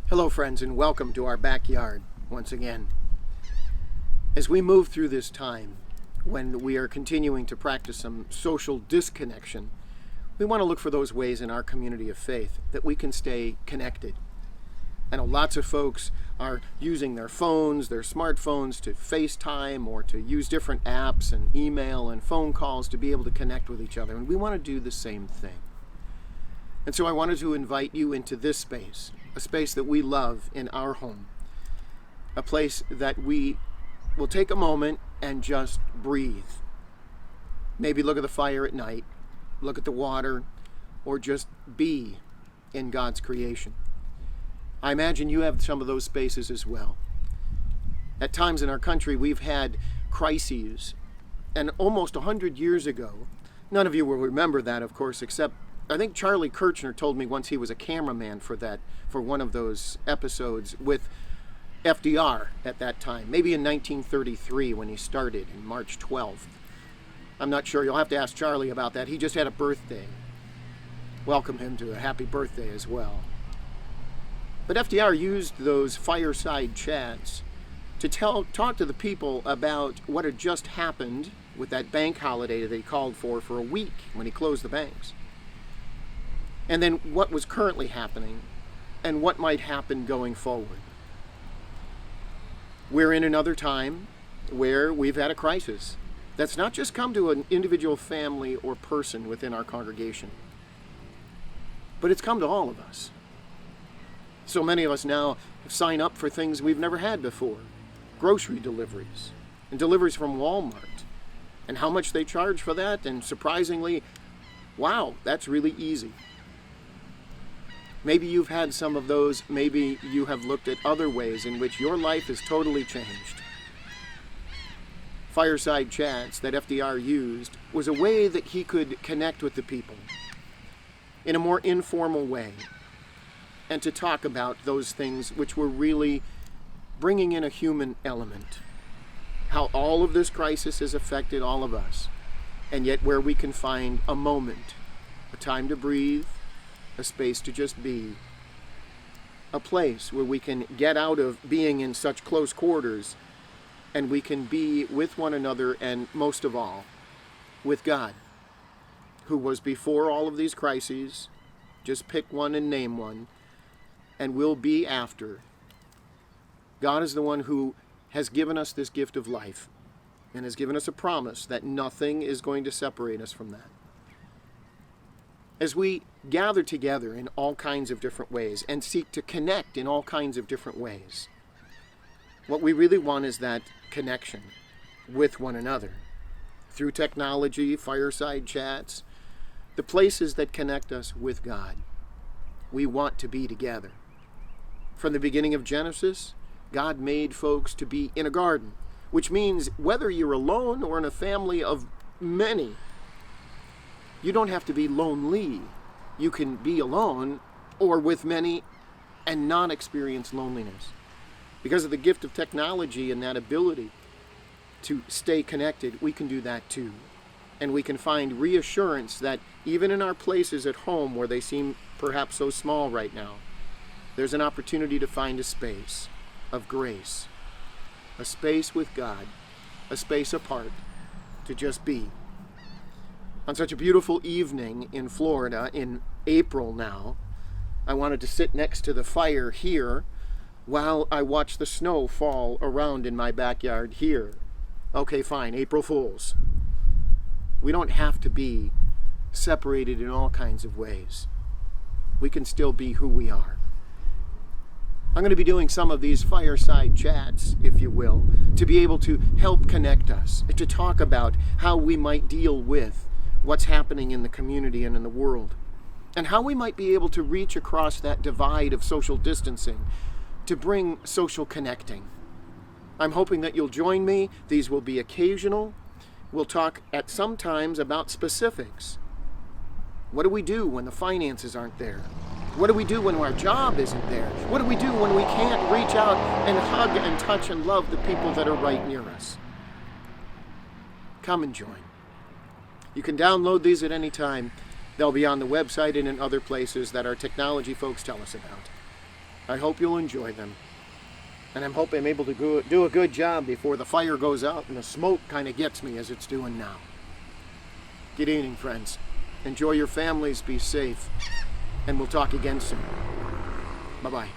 Hello friends, and welcome to our backyard once again. As we move through this time when we are continuing to practice some social disconnection, we want to look for those ways in our community of faith that we can stay connected. I know lots of folks are using their phones, their smartphones, to FaceTime or to use different apps and email and phone calls to be able to connect with each other, and we want to do the same thing. And so I wanted to invite you into this space, a space that we love in our home, a place that we will take a moment and just breathe. Maybe look at the fire at night, look at the water, or just be in God's creation. I imagine you have some of those spaces as well. At times in our country, we've had crises, and almost 100 years ago, none of you will remember that, of course, except I think Charlie Kirchner told me once he was a cameraman for one of those episodes with FDR at that time, maybe in 1933 when he started, in March 12th. I'm not sure. You'll have to ask Charlie about that. He just had a birthday. Welcome him to a happy birthday as well. But FDR used those fireside chats to talk to the people about what had just happened with that bank holiday that he called for a week when he closed the banks. And then what was currently happening and what might happen going forward. We're in another time where we've had a crisis that's not just come to an individual family or person within our congregation, but it's come to all of us. So many of us now sign up for things we've never had before, grocery deliveries and deliveries from Walmart, and how much they charge for that, and surprisingly, wow, that's really easy. Maybe you've had some of those. Maybe you have looked at other ways in which your life is totally changed. Fireside chats that FDR used was a way that he could connect with the people in a more informal way and to talk about those things which were really bringing in a human element. How all of this crisis has affected all of us, and yet where we can find a moment, a time to breathe, a space to just be, a place where we can get out of being in such close quarters and we can be with one another, and most of all, with God, who was before all of these crises. Just pick one and name one, and will be after. God is the one who has given us this gift of life and has given us a promise that nothing is going to separate us from that. As we gather together in all kinds of different ways and seek to connect in all kinds of different ways, what we really want is that connection with one another. Through technology, fireside chats, the places that connect us with God. We want to be together. From the beginning of Genesis, God made folks to be in a garden, which means whether you're alone or in a family of many, you don't have to be lonely. You can be alone or with many and not experience loneliness. Because of the gift of technology and that ability to stay connected, we can do that too. And we can find reassurance that even in our places at home where they seem perhaps so small right now, there's an opportunity to find a space of grace, a space with God, a space apart to just be. On such a beautiful evening in Florida, in April now, I wanted to sit next to the fire here while I watch the snow fall around in my backyard here. Okay, fine, April Fools. We don't have to be separated in all kinds of ways. We can still be who we are. I'm going to be doing some of these fireside chats, if you will, to be able to help connect us, to talk about how we might deal with what's happening in the community and in the world, and how we might be able to reach across that divide of social distancing to bring social connecting. I'm hoping that you'll join me. These will be occasional. We'll talk at some times about specifics. What do we do when the finances aren't there? What do we do when our job isn't there? What do we do when we can't reach out and hug and touch and love the people that are right near us? Come and join. You can download these at any time. They'll be on the website and in other places that our technology folks tell us about. I hope you'll enjoy them. And I hope I'm able to do a good job before the fire goes out and the smoke kind of gets me as it's doing now. Good evening, friends. Enjoy your families, be safe, and we'll talk again soon. Bye-bye.